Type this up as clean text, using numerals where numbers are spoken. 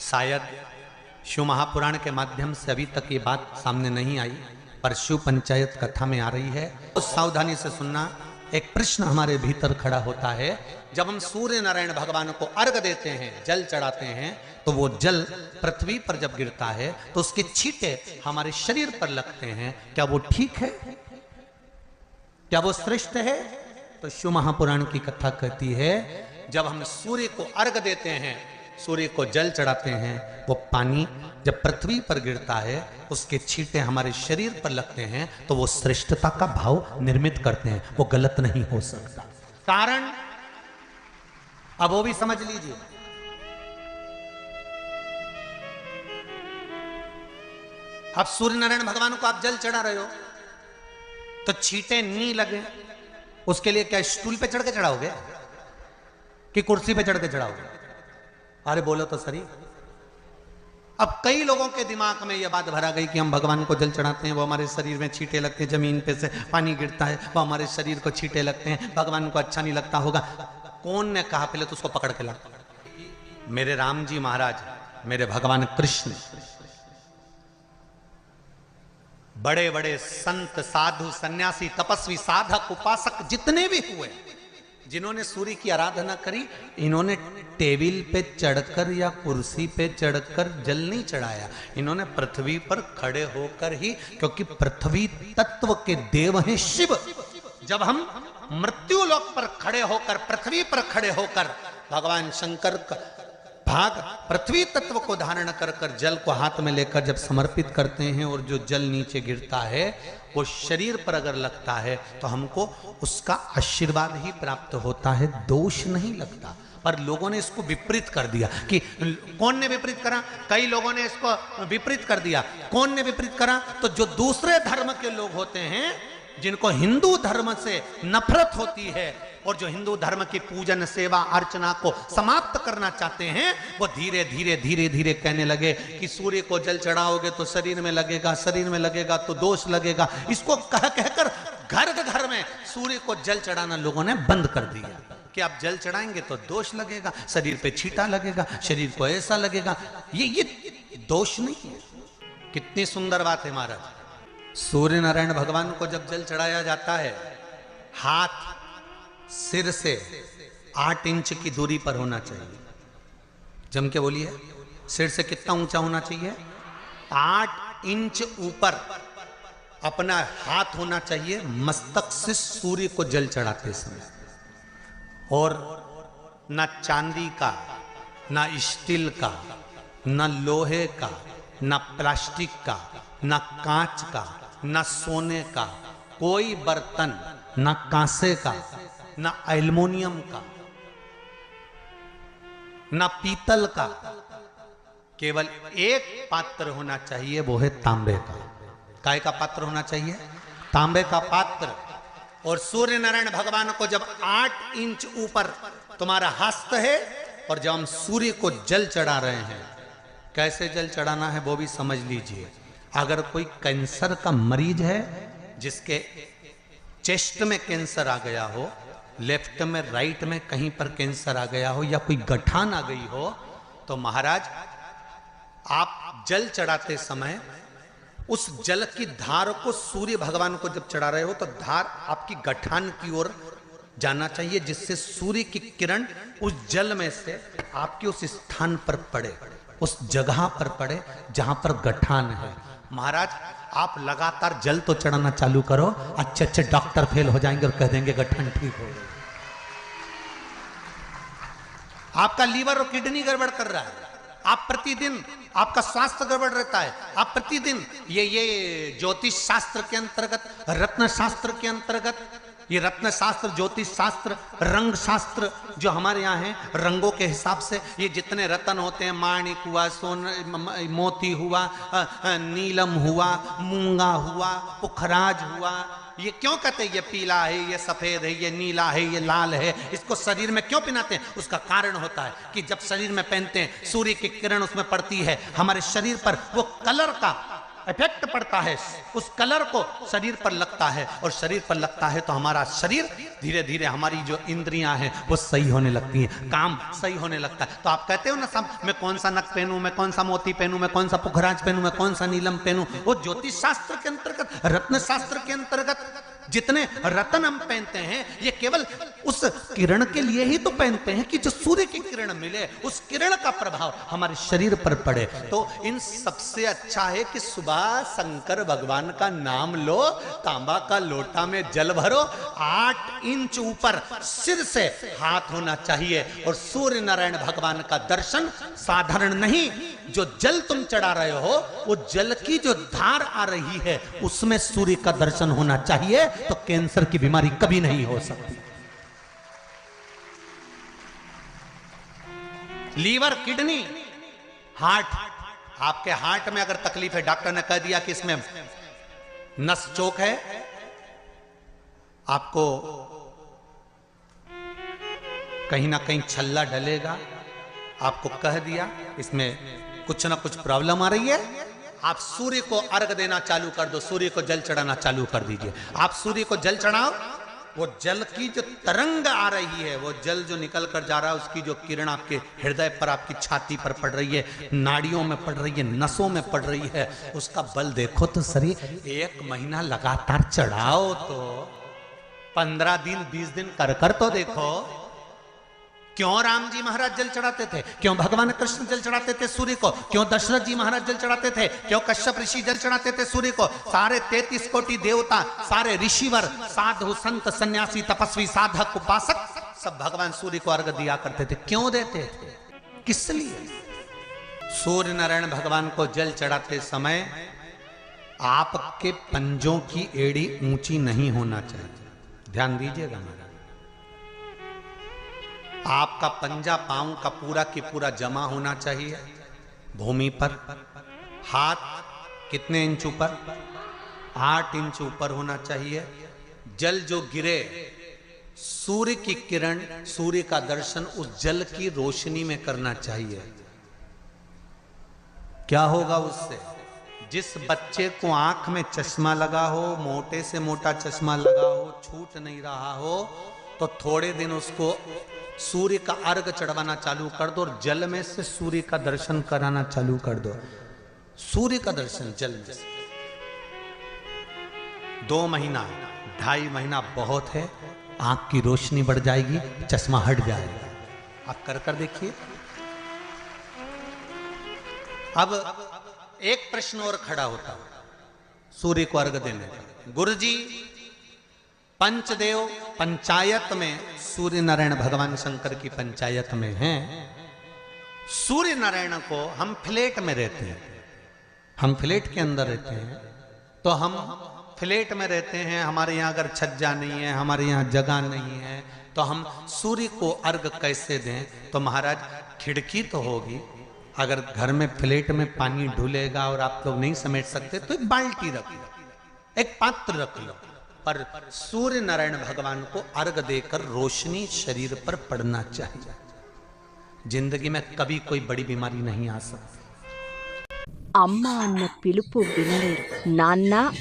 शायद शिव महापुराण के माध्यम से अभी तक ये बात सामने नहीं आई, पर शिव पंचायत कथा में आ रही है। तो सावधानी से सुनना। एक प्रश्न हमारे भीतर खड़ा होता है, जब हम सूर्य नारायण भगवान को अर्घ देते हैं, जल चढ़ाते हैं, तो वो जल पृथ्वी पर जब गिरता है तो उसके छींटे हमारे शरीर पर लगते हैं। क्या वो ठीक है? क्या वो श्रेष्ठ है? तो शिव महापुराण की कथा कहती है, जब हम सूर्य को अर्घ देते हैं, सूर्य को जल चढ़ाते हैं, वो पानी जब पृथ्वी पर गिरता है, उसके छींटे हमारे शरीर पर लगते हैं, तो वो श्रेष्ठता का भाव निर्मित करते हैं। वो गलत नहीं हो सकता। कारण अब वो भी समझ लीजिए। अब सूर्य नारायण भगवान को आप जल चढ़ा रहे हो तो छींटे नहीं लगे, उसके लिए क्या स्टूल पे चढ़ के चढ़ाओगे कि कुर्सी पे चढ़ के चढ़ाओगे? अरे बोलो तो सही। अब कई लोगों के दिमाग में यह बात भरा गई कि हम भगवान को जल चढ़ाते हैं, वो हमारे शरीर में छींटे लगते हैं, जमीन पे से पानी गिरता है, वो हमारे शरीर को छींटे लगते हैं, भगवान को अच्छा नहीं लगता होगा। कौन ने कहा? पहले तो उसको पकड़ के ला। मेरे राम जी महाराज, मेरे भगवान कृष्ण, बड़े बड़े संत, साधु, सन्यासी, तपस्वी, साधक, उपासक जितने भी हुए, जिन्होंने सूर्य की आराधना करी, इन्होंने टेबल पे चढ़कर या कुर्सी पे चढ़कर जल नहीं चढ़ाया। इन्होंने पृथ्वी पर खड़े होकर ही, क्योंकि पृथ्वी तत्व के देव हैं शिव। जब हम मृत्यु लोक पर खड़े होकर, पृथ्वी पर खड़े होकर भगवान शंकर का भाग पृथ्वी तत्व को धारण कर कर जल को हाथ में लेकर जब समर्पित करते हैं, और जो जल नीचे गिरता है वो शरीर पर अगर लगता है तो हमको उसका आशीर्वाद ही प्राप्त होता है, दोष नहीं लगता। पर लोगों ने इसको विपरीत कर दिया। कि कौन ने विपरीत करा? कई लोगों ने इसको विपरीत कर दिया। कौन ने विपरीत करा? तो जो दूसरे धर्म के लोग होते हैं, जिनको हिंदू धर्म से नफरत होती है और जो हिंदू धर्म की पूजन, सेवा, अर्चना को समाप्त करना चाहते हैं, वो धीरे धीरे धीरे धीरे कहने लगे कि सूर्य को जल चढ़ाओगे तो शरीर में लगेगा, शरीर में लगेगा तो दोष लगेगा। इसको कह कहकर घर घर में सूर्य को जल चढ़ाना लोगों ने बंद कर दिया कि आप जल चढ़ाएंगे तो दोष लगेगा, शरीर पे छींटा लगेगा, शरीर को ऐसा लगेगा। ये दोष नहीं है। कितनी सुंदर बात है महाराज। सूर्य नारायण भगवान को जब जल चढ़ाया जाता है, हाथ सिर से 8 इंच की दूरी पर होना चाहिए। जम के बोलिए, सिर से कितना ऊंचा होना चाहिए? 8 इंच ऊपर अपना हाथ होना चाहिए मस्तक से सूर्य को जल चढ़ाते समय। और ना चांदी का, ना स्टील का, ना लोहे का, ना प्लास्टिक का, ना कांच का, ना सोने का कोई बर्तन, ना कांसे का, ना एल्युमिनियम का, ना पीतल का, केवल एक पात्र होना चाहिए, वो है तांबे का। काय का पात्र होना चाहिए? तांबे का पात्र। और सूर्य नारायण भगवान को जब 8 इंच ऊपर तुम्हारा हस्त है, और जब हम सूर्य को जल चढ़ा रहे हैं, कैसे जल चढ़ाना है वो भी समझ लीजिए। अगर कोई कैंसर का मरीज है, जिसके चेस्ट में कैंसर आ गया हो, लेफ्ट में, राइट में कहीं पर कैंसर आ गया हो, या कोई गठान आ गई हो, तो महाराज आप जल चढ़ाते समय उस जल की धार को सूर्य भगवान को जब चढ़ा रहे हो तो धार आपकी गठान की ओर जाना चाहिए, जिससे सूर्य की किरण उस जल में से आपके उस स्थान पर पड़े, उस जगह पर पड़े जहां पर गठान है। महाराज आप लगातार जल तो चढ़ाना चालू करो, अच्छे अच्छे डॉक्टर फेल हो जाएंगे और कह देंगे गठन ठीक हो गई। आपका लीवर और किडनी गड़बड़ कर रहा है, आप प्रतिदिन, आपका स्वास्थ्य गड़बड़ रहता है, आप प्रतिदिन ये ज्योतिष शास्त्र के अंतर्गत, रत्न शास्त्र के अंतर्गत, ये रत्न शास्त्र, ज्योतिष शास्त्र, रंग शास्त्र जो हमारे यहाँ है, रंगों के हिसाब से ये जितने रत्न होते हैं, माणिक हुआ, मोती हुआ, नीलम हुआ, मूंगा हुआ, पुखराज हुआ, ये क्यों कहते हैं ये पीला है, ये सफेद है, ये नीला है, ये लाल है, इसको शरीर में क्यों पहनाते हैं? उसका कारण होता है कि जब शरीर में पहनते हैं, सूर्य की किरण उसमें पड़ती है, हमारे शरीर पर वो कलर का इफेक्ट पड़ता है, उस कलर को शरीर पर लगता है, और शरीर पर लगता है तो हमारा शरीर धीरे धीरे, हमारी जो इंद्रियां हैं वो सही होने लगती हैं, काम सही होने लगता है। तो आप कहते हो ना सब, मैं कौन सा नक पहनूं, मैं कौन सा मोती पहनूं, मैं कौन सा पुखराज पहनूं, मैं कौन सा नीलम पहनूं, वो ज्योतिष शास्त्र के अंतर्गत, रत्न शास्त्र के अंतर्गत जितने रत्न हम पहनते हैं ये केवल उस किरण के लिए ही तो पहनते हैं कि जो सूर्य की किरण मिले, उस किरण का प्रभाव हमारे शरीर पर पड़े। तो इन सबसे अच्छा है कि सुबह शंकर भगवान का नाम लो, तांबा का लोटा में जल भरो, 8 इंच ऊपर सिर से हाथ होना चाहिए, और सूर्य नारायण भगवान का दर्शन साधारण नहीं, जो जल तुम चढ़ा रहे हो वो जल की जो धार आ रही है उसमें सूर्य का दर्शन होना चाहिए, तो कैंसर की बीमारी कभी नहीं हो सकती। लीवर, किडनी, हार्ट, आपके हार्ट में अगर तकलीफ है, डॉक्टर ने कह दिया कि इसमें नस चोक है, आपको कहीं ना कहीं छल्ला डलेगा, आपको कह दिया इसमें कुछ ना कुछ प्रॉब्लम आ रही है, आप सूर्य को अर्घ देना चालू कर दो, सूर्य को जल चढ़ाना चालू कर दीजिए। आप सूर्य को जल चढ़ाओ, वो जल की जो तरंग आ रही है, वो जल जो निकल कर जा रहा है, उसकी जो किरण आपके हृदय पर, आपकी छाती पर पड़ रही है, नाड़ियों में पड़ रही है, नसों में पड़ रही है, उसका बल देखो तो सही। 1 महीना लगातार चढ़ाओ, तो 15 दिन 20 दिन कर तो देखो। क्यों राम जी महाराज जल चढ़ाते थे, क्यों भगवान कृष्ण जल चढ़ाते थे सूर्य को, क्यों दशरथ जी महाराज जल चढ़ाते थे, क्यों कश्यप ऋषि जल चढ़ाते थे सूर्य को, सारे 33 कोटि देवता, सारे ऋषिवर, साधु संत सन्यासी तपस्वी साधक उपासक सब भगवान सूर्य को अर्घ दिया करते थे। क्यों देते थे, किस लिए? सूर्य नारायण भगवान को जल चढ़ाते समय आपके पंजों की एड़ी ऊंची नहीं होना चाहिए, ध्यान दीजिएगा महाराज। आपका पंजा पांव का पूरा की पूरा जमा होना चाहिए भूमि पर। हाथ कितने इंच ऊपर? 8 इंच ऊपर होना चाहिए। जल जो गिरे, सूर्य की किरण, सूर्य का दर्शन उस जल की रोशनी में करना चाहिए। क्या होगा उससे? जिस बच्चे को आंख में चश्मा लगा हो, मोटे से मोटा चश्मा लगा हो, छूट नहीं रहा हो, तो थोड़े दिन उसको सूर्य का अर्घ चढ़वाना चालू कर दो, और जल में से सूर्य का दर्शन कराना चालू कर दो। सूर्य का दर्शन जल में से 2 महीना 2.5 महीना बहुत है, आंख की रोशनी बढ़ जाएगी, चश्मा हट जाएगा। आप कर देखिए। अब एक प्रश्न और खड़ा होता है सूर्य को अर्घ देने का। गुरुजी, पंचदेव पंचायत में सूर्य नारायण भगवान शंकर की पंचायत में हैं, सूर्य नारायण को हम फ्लैट में रहते हैं, हम फ्लैट के अंदर रहते हैं, तो हम फ्लैट में रहते हैं, हमारे यहाँ अगर छज्जा नहीं है, हमारे यहाँ जगह नहीं है, तो हम सूर्य को अर्घ कैसे दें? तो महाराज खिड़की तो होगी, अगर घर में फ्लैट में पानी ढुलेगा और आप लोग नहीं समेट सकते तो एक बाल्टी रख लो, एक पात्र रख लो, पर सूर्य नारायण भगवान को अर्घ देकर रोशनी शरीर पर पड़ना चाहिए। जिंदगी में कभी कोई बड़ी बीमारी नहीं आ सकती। అమ్మ అన్న పిలుపు వినలేరు, నాన్న